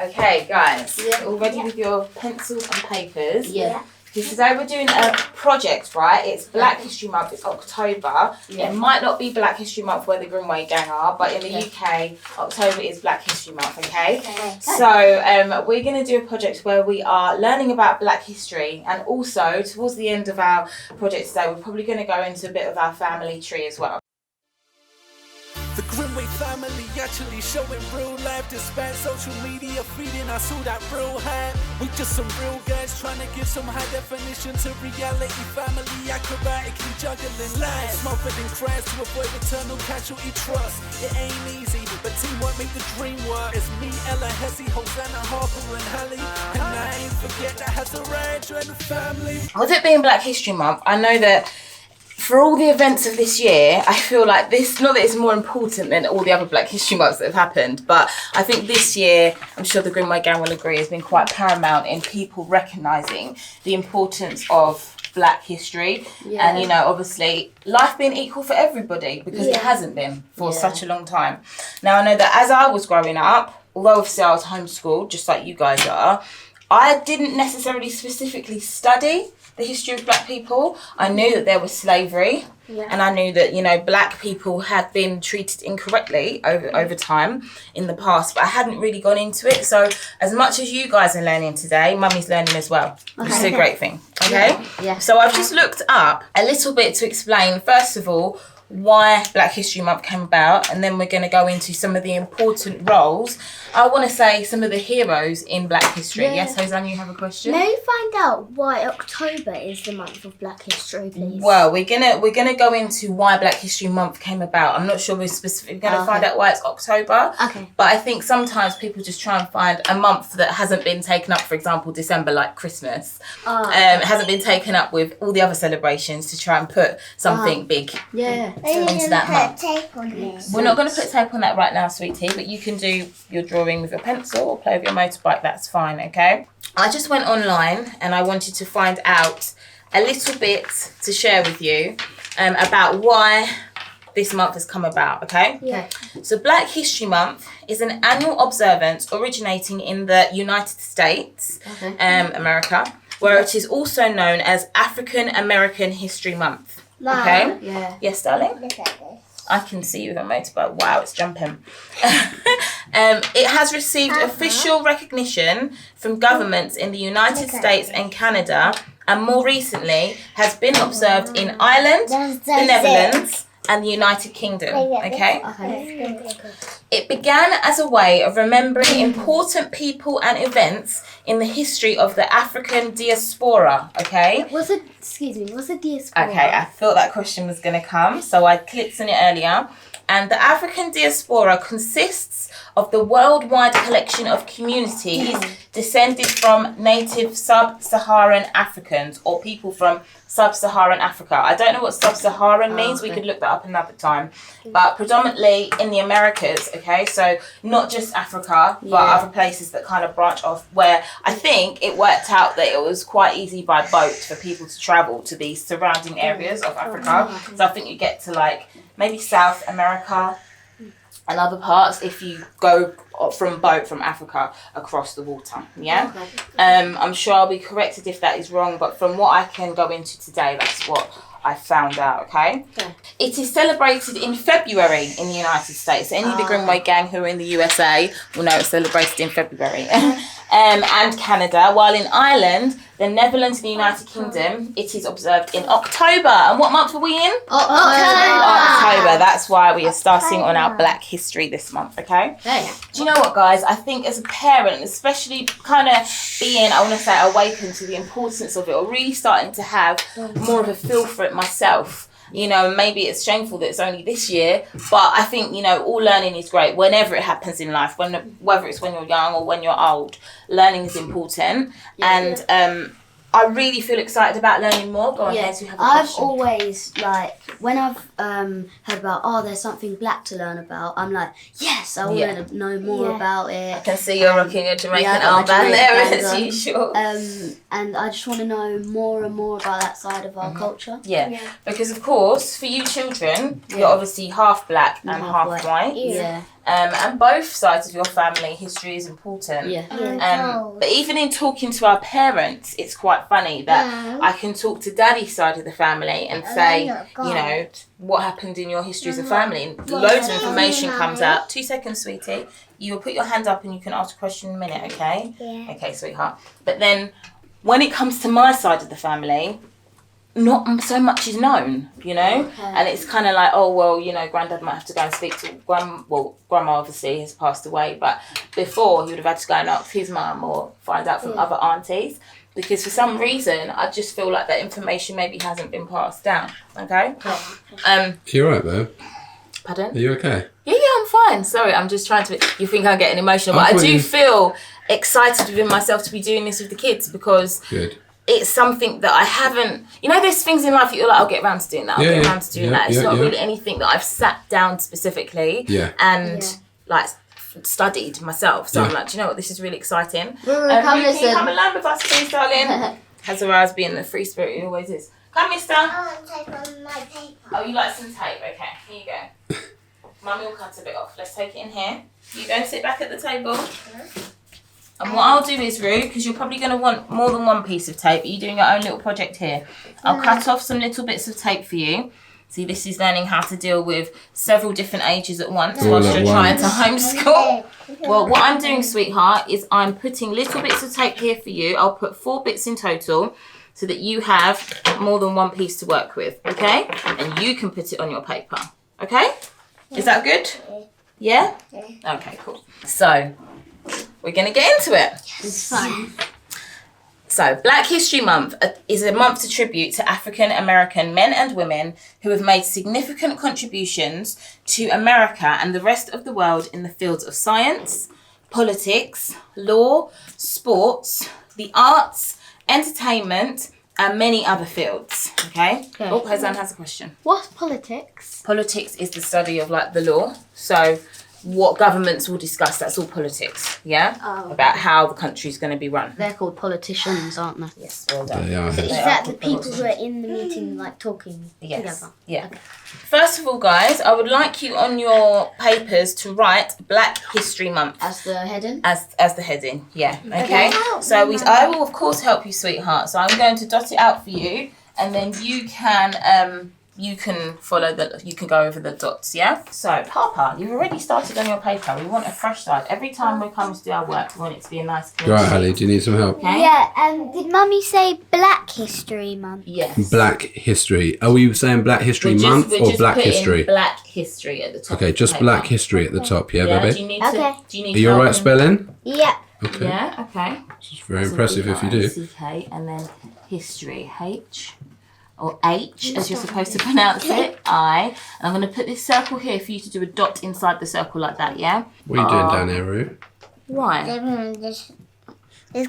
Okay, guys, all ready with your pencils and papers? Yeah. Because today we're doing a project, right? It's Black History Month, it's October. Yeah. It might not be Black History Month where the Grimwade Gang are, but in the UK, October is Black History Month, okay? So we're going to do a project where we are learning about Black history, and also towards the end of our project today, we're probably going to go into a bit of our family tree as well. The Grimwade family actually showing real life, despite social media feeding us all that real hype. We just some real guys trying to give some high definition to reality. Family acrobatically juggling life, smothered in crowds to avoid eternal casualty trust. It ain't easy, but teamwork make the dream work. It's me, Ella, Hesse, Hosanna, Harper and Hallie. And I ain't forget that has a rage and the family. With it being Black History Month, I know that for all the events of this year, I feel like this, not that it's more important than all the other Black History Months that have happened, but I think this year, I'm sure the Grimwade Gang will agree, has been quite paramount in people recognising the importance of Black history. And, you know, obviously, life being equal for everybody, because it hasn't been for such a long time. Now, I know that as I was growing up, although obviously I was homeschooled, just like you guys are, I didn't necessarily specifically study the history of Black people. I knew that there was slavery, and I knew that, you know, Black people had been treated incorrectly over time in the past, but I hadn't really gone into it. So as much as you guys are learning today, Mummy's learning as well, which is a great thing, okay? So I've just looked up a little bit to explain, first of all, why Black History Month came about, and then we're going to go into some of the important roles. I want to say some of the heroes in Black history. Yes, Hosanna, you have a question? May you find out why October is the month of Black history, please? Well, we're gonna go into why Black History Month came about. I'm not sure we're specifically going to find out why it's October. Okay. But I think sometimes people just try and find a month that hasn't been taken up, for example, December, like Christmas. Hasn't been taken up with all the other celebrations to try and put something big into that month. Tape on this. We're not going to put tape on that right now, sweetie, but you can do your drawing with your pencil or play with your motorbike, that's fine, okay? I just went online and I wanted to find out a little bit to share with you about why this month has come about, okay? Yeah. So Black History Month is an annual observance originating in the United States, America, where it is also known as African American History Month. Okay? Yeah. Yes, darling? Look at this. I can see you with a motorbike. Wow, it's jumping. It has received official recognition from governments in the United States and Canada, and more recently has been observed in Ireland, the Netherlands, and the United Kingdom. Okay? It began as a way of remembering important people and events in the history of the African diaspora. Okay? What's a diaspora? Okay, I thought that question was going to come, so I clicked on it earlier. And the African diaspora consists of the worldwide collection of communities descended from native sub-Saharan Africans, or people from sub-Saharan Africa. I don't know what sub-Saharan means. We could look that up another time. But predominantly in the Americas, okay? So not just Africa, but other places that kind of branch off, where I think it worked out that it was quite easy by boat for people to travel to these surrounding areas of Africa. So I think you get to like maybe South America and other parts if you go from boat from Africa across the water, I'm sure I'll be corrected if that is wrong, but from what I can go into today, that's what I found out, okay? It is celebrated in February in the United States. Any of the Grimwade Gang who are in the USA will know it's celebrated in February. And Canada, while in Ireland, the Netherlands and the United Kingdom, it is observed in October. And what month are we in? October. That's why we are starting on our Black history this month, okay? Do you know what, guys? I think as a parent, especially kind of being, I want to say, awakened to the importance of it, or really starting to have more of a feel for it myself. You know, maybe it's shameful that it's only this year, but I think, you know, all learning is great whenever it happens in life, whether it's when you're young or when you're old. Learning is important, and I really feel excited about learning more. Go on, Hez, you have a question. I've always, like, when I've heard about, there's something Black to learn about, I'm like, yes, I want to know more about it. I can see you're rocking your Jamaican armband there, as usual. And I just want to know more and more about that side of our culture. Because, of course, for you children, you're obviously half Black and half white. And both sides of your family history is important. But even in talking to our parents, it's quite funny that I can talk to Daddy's side of the family and say, you know, what happened in your history as a family. And loads of information comes out. 2 seconds, sweetie. You will put your hand up and you can ask a question in a minute, okay? Okay, sweetheart. But then when it comes to my side of the family, not so much is known, you know, and it's kind of like, oh well, you know, Granddad might have to go and speak to Grandma obviously has passed away, but before he would have had to go and ask his mum or find out from other aunties, because for some reason I just feel like that information maybe hasn't been passed down. Okay. You alright, babe? Pardon? Are you okay? Yeah, I'm fine. Sorry, I'm just trying to. You think I'm getting emotional, but I do feel excited within myself to be doing this with the kids because. Good. It's something that I haven't, you know, there's things in life that you're like, I'll get around to doing that, I'll get around to doing that. It's not really anything that I've sat down specifically and like studied myself. So I'm like, do you know what, this is really exciting. Come listen. Come and learn with us, please, darling. Hazarraz being the free spirit he always is. Come, mister. I want tape on my paper. Oh, you like some tape? Okay, here you go. Mummy will cut a bit off. Let's take it in here. You go and sit back at the table. And what I'll do is, Rue, because you're probably going to want more than one piece of tape. You're doing your own little project here. I'll cut off some little bits of tape for you. See, this is learning how to deal with several different ages at once whilst you're trying to homeschool. Well, what I'm doing, sweetheart, is I'm putting little bits of tape here for you. I'll put 4 bits in total so that you have more than one piece to work with, okay? And you can put it on your paper, okay? Is that good? Yeah? Okay, cool. So, we're going to get into it. It's fine. So, Black History Month is a month to tribute to African American men and women who have made significant contributions to America and the rest of the world in the fields of science, politics, law, sports, the arts, entertainment, and many other fields. Okay? Oh, Hazan has a question. What's politics? Politics is the study of like the law. So, what governments will discuss, that's all politics, yeah? About how the country's going to be run. They're called politicians, aren't they? Yes, well done. They are. Is that the people who are in the meeting, like, talking together? Yeah. Okay. First of all, guys, I would like you on your papers to write Black History Month. As the heading? As the heading, yeah. Okay? So I will, of course, help you, sweetheart. So I'm going to dot it out for you, and then you can follow you can go over the dots, yeah? So, Papa, you've already started on your paper. We want a fresh start. Every time we come to do our work, we want it to be a nice clean Right, sheet. Hallie, do you need some help? Okay? Yeah, did Mummy say Black History Month? Yes. Black History. Are we saying Black History Month or Black History? Black History at the top. Okay, just Black History at the top, yeah, Yeah, baby? do you need Okay. to, do you need Are you help alright in- spelling? Yeah. Okay. Yeah, okay. It's very impressive if you do. CK and then history, H or H as you're supposed to pronounce it, I. And I'm going to put this circle here for you to do a dot inside the circle like that, yeah? What are you doing down there, Roo? Why? Just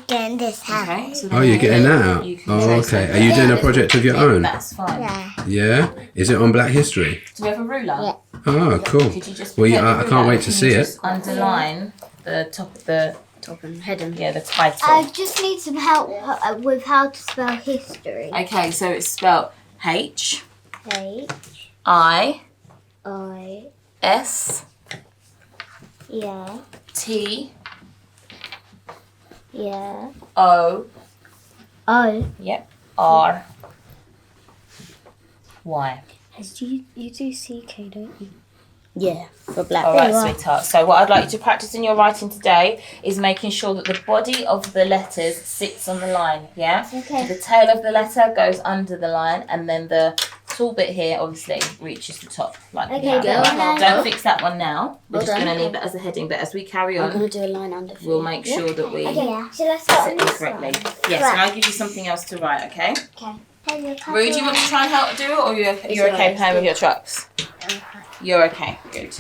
getting this out. Okay. So Oh, you're getting that out? you can Oh, trace okay. it. Are you doing a project of your own? That's fine. Yeah. Yeah? Is it on Black History? Do we have a ruler? Yeah. Oh, cool. Could you just Well, get the I can't ruler? wait to Can see you it. just underline the top of the, Top and heading. the title. I just need some help with how to spell history. Okay, so it's spelled H H I I S yeah T yeah O O. yep R Y. You do CK, don't you? Yeah, for black. All right, Wow. sweetheart. So what I'd like you to practice in your writing today is making sure that the body of the letters sits on the line, yeah? Okay. The tail of the letter goes under the line, and then the tall bit here obviously reaches the top. Like Okay, that. go on. Don't fix that one now. We're Well just done. going to leave that as a heading, but as we carry I'm on, going to do a line under for we'll you. make sure that we Okay. So let's start on sit this this correctly. one. Yes, and I'll give you something else to write, okay? Okay. Rue, do you want to try and help do it, or you're okay alright. playing with your trucks? You're okay. Good.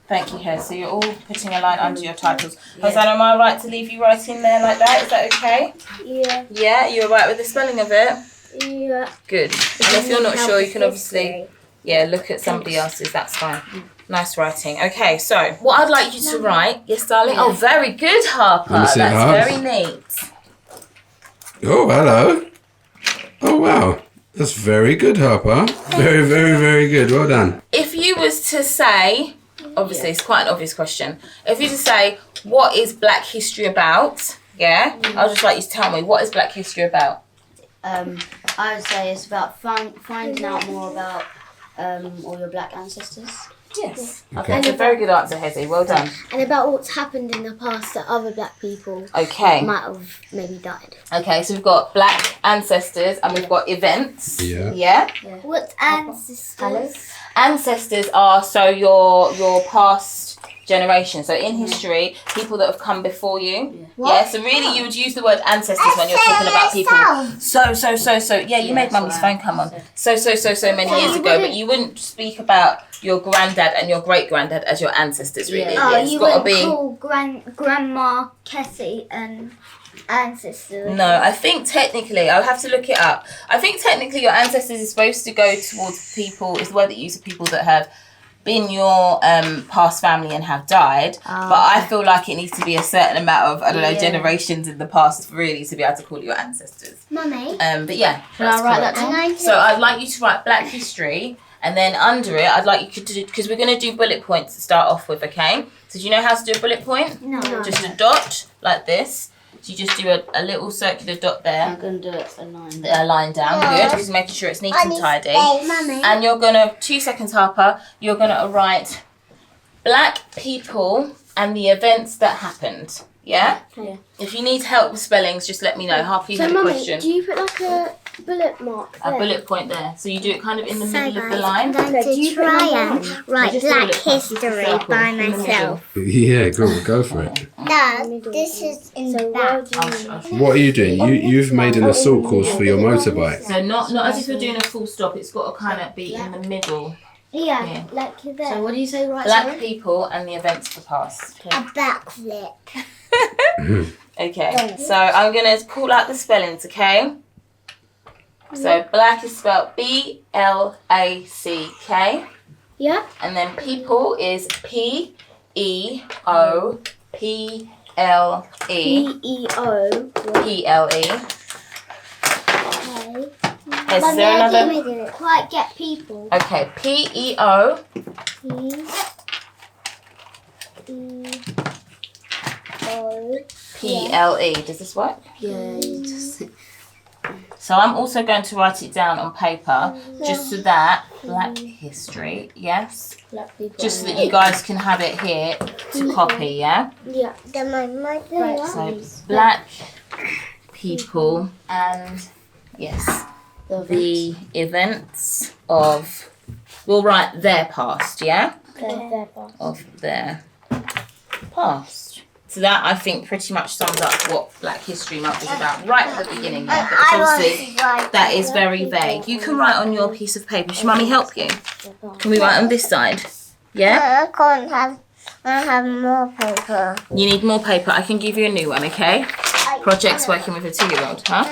Thank you, Hez. So you're all putting a line under your titles. Hosanna, am I right to leave you writing there like that? Is that okay? Yeah. Yeah, you're right with the spelling of it? Yeah. Good. And if you're not sure, you can obviously, look at somebody else's. That's fine. Nice writing. Okay, so what I'd like you to write, yes, darling? Oh, very good, Harper. Let me see, That's Harp. very neat. Oh, hello. Oh, wow. That's very good, Harper. Very, very, very good. Well done. If you was to say obviously it's quite an obvious question. If you just say, what is Black history about? Yeah, I'll just like you to tell me, what is Black history about? I would say it's about finding out more about all your Black ancestors. Yes. Okay, that's a very good answer, Hezzy. Well done. And about what's happened in the past that other Black people might have maybe died. Okay, so we've got Black ancestors and we've got events. Yeah. What's ancestors? Ancestors are your past generation. So in history, people that have come before you. Yeah. So really, you would use the word ancestors when you're talking about people. So. Yeah, you made Mummy's phone come on. So many years ago, but you wouldn't speak about your granddad and your great granddad as your ancestors. Really, You wouldn't call Grandma Kessie and ancestors. No, I think technically, I'll have to look it up. I think technically your ancestors is supposed to go towards people, is the word that you use for people that have been your past family and have died. But I feel like it needs to be a certain amount of, generations in the past really to be able to call your ancestors. Mummy. But yeah. Can I write that down? So I'd like you to write Black history, and then under it, I'd like you to do, because we're going to do bullet points to start off with, okay? So do you know how to do a bullet point? No. Just a dot like this. So you just do a little circular dot there. I'm going to do it a line down. Good. Just making sure it's neat and tidy. Mummy. And you're going to, 2 seconds, Harper, you're going to write Black people and the events that happened. Yeah? Yeah. If you need help with spellings, just let me know. Harper, you had a question. Do you put like a bullet mark there? A bullet point there. So you do it kind of in the middle of the line. I'm going to try and write Black history by myself. Yeah, go for it. No, this is in the back. What are you doing? You've made an assault course for your motorbike. So not as if you're doing a full stop. It's got to kind of be in the middle. Yeah, like there. So what do you say, right? Black people and the events of the past. A backflip. Okay, so I'm going to call out the spellings, okay? So Black is spelled BLACK. Yeah. And then people is PEOPLE. PEO. PLE. Okay. Is there another? Didn't quite get people. Okay, PEO. PLE. Does this work? Yeah. So I'm also going to write it down on paper, just so that Black history, yes, Black people. just so that you guys can have it here to copy, yeah. Yeah. Then So Black people and yes, the events of. We'll write their past, yeah, of their past. So that, I think, pretty much sums up what Black History Month is about right at the beginning. Yeah? Because obviously, that is very vague. You can write on your piece of paper. Should Mummy help you? Can we write on this side? Yeah? I have more paper. You need more paper. I can give you a new one, okay? Project's working with a 2-year-old, huh?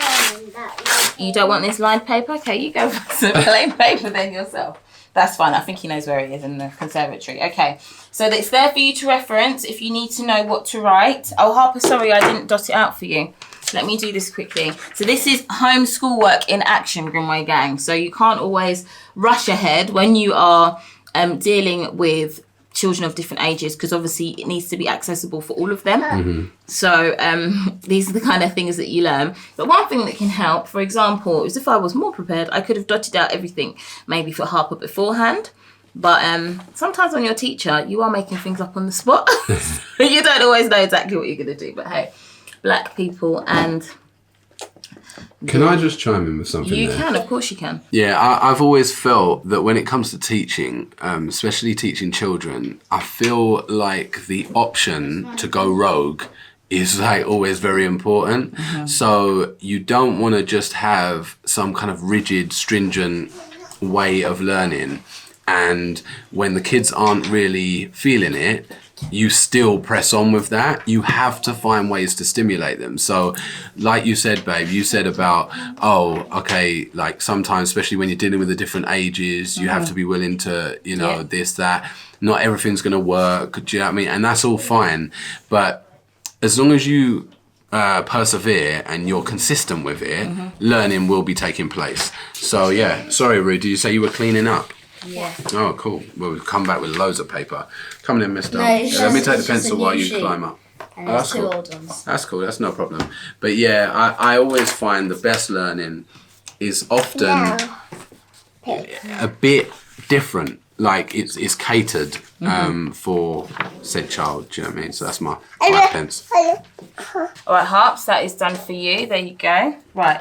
You don't want this lined paper? Okay, you go for some plain paper then yourself. That's fine. I think he knows where he is in the conservatory. Okay, so it's there for you to reference if you need to know what to write. Oh, Harper, sorry, I didn't dot it out for you. Let me do this quickly. So this is homeschool work in action, Grimwade Gang. So you can't always rush ahead when you are dealing with children of different ages, because obviously it needs to be accessible for all of them. Mm-hmm. So these are the kind of things that you learn. But one thing that can help, for example, is if I was more prepared, I could have dotted out everything maybe for Harper beforehand. But sometimes when you're a teacher, you are making things up on the spot. You don't always know exactly what you're going to do. But hey, Black people and... Can I just chime in with something You there? can, of course you can. Yeah, I've always felt that when it comes to teaching, especially teaching children, I feel like the option to go rogue is like always very important. Mm-hmm. So you don't want to just have some kind of rigid, stringent way of learning. And when the kids aren't really feeling it, you still press on with that. You have to find ways to stimulate them. So like you said, babe, you said about, like sometimes, especially when you're dealing with the different ages, you have to be willing to, this, that. Not everything's going to work. Do you know what I mean? And that's all fine. But as long as you persevere and you're consistent with it, learning will be taking place. So yeah, sorry, Rue, did you say you were cleaning up? Yeah. Oh, cool. Well, we've come back with loads of paper. Come in, mister. No, it's Let me just- take the it's just pencil a while new you sheet. climb up. And Oh, there's that's two cool. old ones. That's cool. That's no problem. But yeah, I always find the best learning is often a bit different. Like it's catered for said child. Do you know what I mean? So that's my 5 pence. All right, Harps, that is done for you. There you go. Right.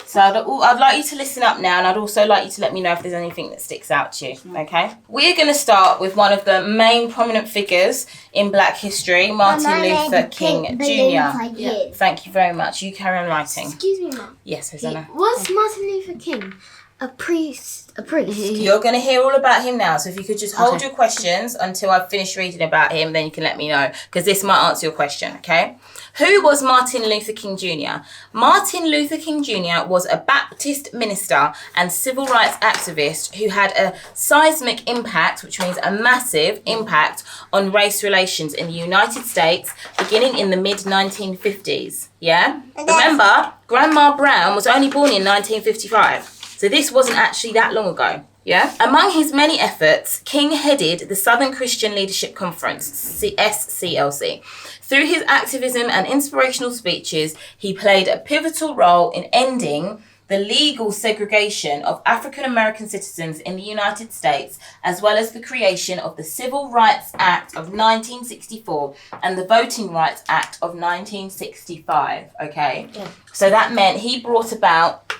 So I'd like you to listen up now, and I'd also like you to let me know if there's anything that sticks out to you. Okay. We're going to start with one of the main prominent figures in Black history, Martin Luther King Jr. Thank you very much. You carry on writing. Excuse me, Mum. Yes, Hosanna. Was Martin Luther King a priest? You're going to hear all about him now, so if you could just hold your questions until I've finished reading about him, then you can let me know, because this might answer your question, okay? Who was Martin Luther King Jr.? Martin Luther King Jr. was a Baptist minister and civil rights activist who had a seismic impact, which means a massive impact on race relations in the United States beginning in the mid-1950s, yeah? Remember, Grandma Brown was only born in 1955. So this wasn't actually that long ago, yeah? Among his many efforts, King headed the Southern Christian Leadership Conference, SCLC. Through his activism and inspirational speeches, he played a pivotal role in ending the legal segregation of African American citizens in the United States, as well as the creation of the Civil Rights Act of 1964 and the Voting Rights Act of 1965, okay? Yeah. So that meant he brought about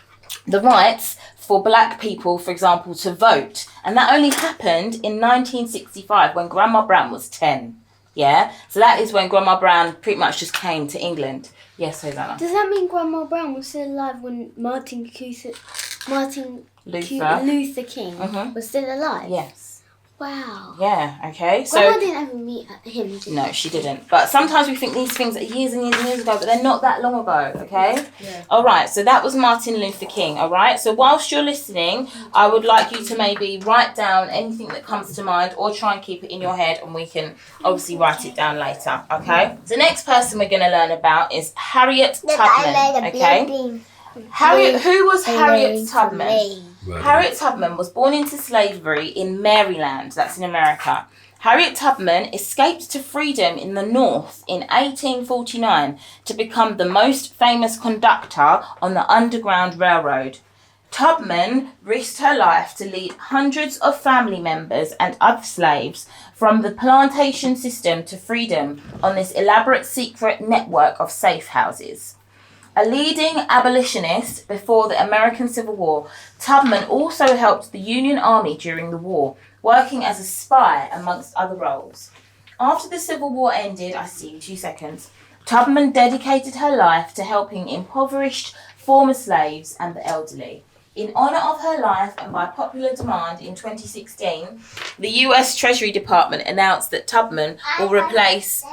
the rights for Black people, for example, to vote. And that only happened in 1965 when Grandma Brown was 10. Yeah? So that is when Grandma Brown pretty much just came to England. Yes, Hosanna. Does that mean Grandma Brown was still alive when Martin Luther King was still alive? Yes. Wow. Yeah, okay. So Grandma didn't ever meet him, did she? no, she didn't. But sometimes we think these things are years and years and years ago, but they're not that long ago, okay? Yeah. All right, so that was Martin Luther King, all right? So whilst you're listening, I would like you to maybe write down anything that comes to mind or try and keep it in your head, and we can obviously write it down later, okay? The next person we're going to learn about is Harriet Tubman, okay? Who was Harriet Tubman? Harriet Tubman was born into slavery in Maryland, that's in America. Harriet Tubman escaped to freedom in the North in 1849 to become the most famous conductor on the Underground Railroad. Tubman risked her life to lead hundreds of family members and other slaves from the plantation system to freedom on this elaborate secret network of safe houses. A leading abolitionist before the American Civil War, Tubman also helped the Union Army during the war, working as a spy amongst other roles. After the Civil War ended, Tubman dedicated her life to helping impoverished former slaves and the elderly. In honour of her life and by popular demand in 2016, the US Treasury Department announced that Tubman will replace,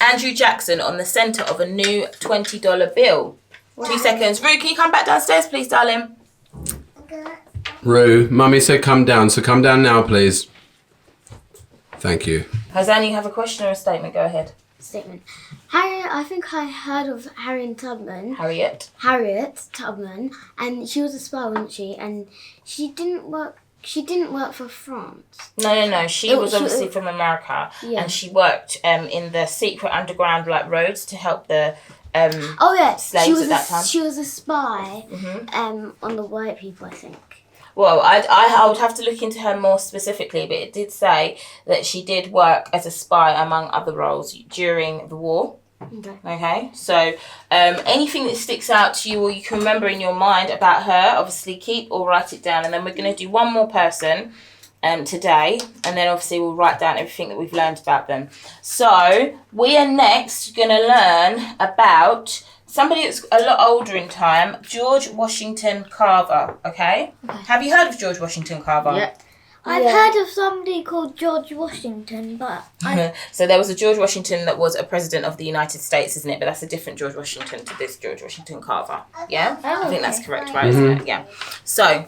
Andrew Jackson on the centre of a new $20 bill. Wow. Rue, can you come back downstairs, please, darling? Rue, Mummy said come down, so come down now, please. Thank you. Hosanna, you have a question or a statement? Go ahead. Statement. I think I heard of Harriet Tubman, and she was a spy, wasn't she? And she didn't work for France. No. She was obviously from America, and she worked in the secret underground roads to help the slaves at that time. She was a spy on the white people, I think. Well, I would have to look into her more specifically, but it did say that she did work as a spy among other roles during the war. Okay, so anything that sticks out to you or you can remember in your mind about her, obviously keep or write it down, and then we're going to do one more person today, and then obviously we'll write down everything that we've learned about them. So we are next going to learn about somebody that's a lot older in time, George Washington Carver, okay? Have you heard of George Washington Carver? Yeah. I've heard of somebody called George Washington, but So there was a George Washington that was a president of the United States, isn't it? But that's a different George Washington to this George Washington Carver, yeah? I think that's correct, right, isn't it? Yeah. So,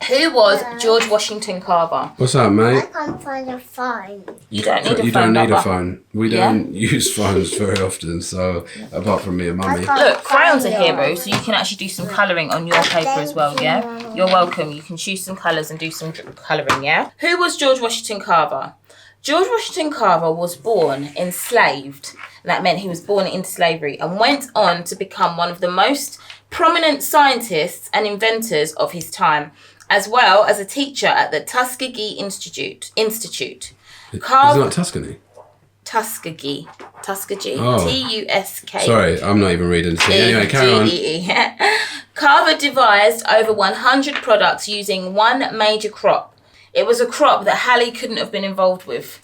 Who was George Washington Carver? What's up, mate? I can't find a phone. You don't need a phone. You don't need number. a phone. We don't use phones very often, so apart from me and mummy. Look, crayons are here, Roo, so you can actually do some colouring on your paper as well, yeah? You're welcome. You can choose some colours and do some colouring, yeah? Who was George Washington Carver? George Washington Carver was born enslaved. That meant he was born into slavery and went on to become one of the most prominent scientists and inventors of his time, as well as a teacher at the Tuskegee Institute. Is it not Tuscany? Tuskegee. Oh. Tusk. Sorry, I'm not even reading this. Anyway, carry on. Carver devised over 100 products using one major crop. It was a crop that Hallie couldn't have been involved with.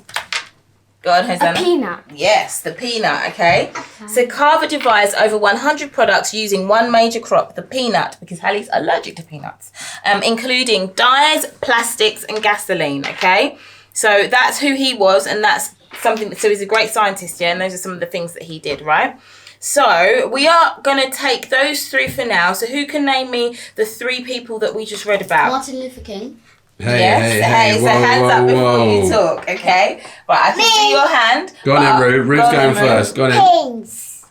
Go on, Hosanna. A peanut. Yes, the peanut, okay? So Carver devised over 100 products using one major crop, the peanut, because Hallie's allergic to peanuts, including dyes, plastics, and gasoline, okay? So that's who he was, and that's something, so he's a great scientist, yeah? And those are some of the things that he did, right? So we are going to take those three for now. So who can name me the three people that we just read about? Martin Luther King. Hey, so hands up before you talk, okay? Right, I can see your hand. Go on then, Roo. Roo's going first. Go on then. Pins.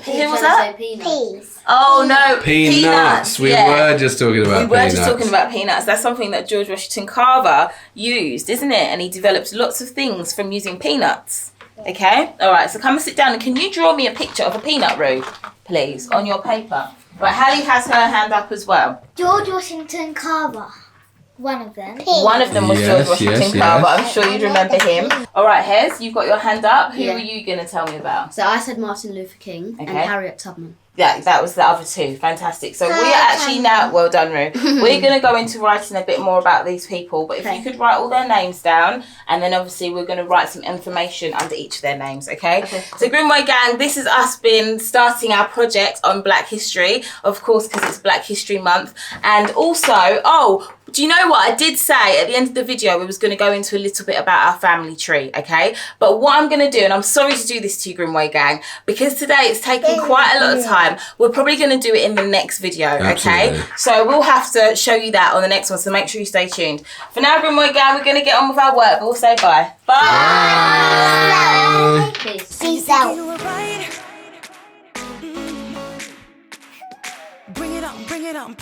Who was that? Peas. Oh no, Peanuts. We were just talking about peanuts. We were just talking about peanuts. That's something that George Washington Carver used, isn't it? And he developed lots of things from using peanuts. Okay? Alright, so come and sit down and can you draw me a picture of a peanut, Roo, please, on your paper? Right, Hallie has her hand up as well. George Washington Carver. One of them. One of them was George Washington Carver. I'm sure you'd remember him. Alright, Hez, you've got your hand up. Who are you going to tell me about? So I said Martin Luther King and Harriet Tubman. Yeah, that was the other two. Fantastic. So we are actually now, well done, Roo. We're going to go into writing a bit more about these people, but if you could write all their names down, and then obviously we're going to write some information under each of their names, okay? So Grimwade Gang, this is us been starting our project on Black History, of course, because it's Black History Month, and also, do you know what? I did say at the end of the video we was going to go into a little bit about our family tree, okay? But what I'm going to do, and I'm sorry to do this to you, Grimwade Gang, because today it's taken quite a lot of time, we're probably going to do it in the next video, okay? So we'll have to show you that on the next one, so make sure you stay tuned. For now, Grimwade Gang, we're going to get on with our work, but we'll say bye. Bye! Peace out. Bring it on, bring it on,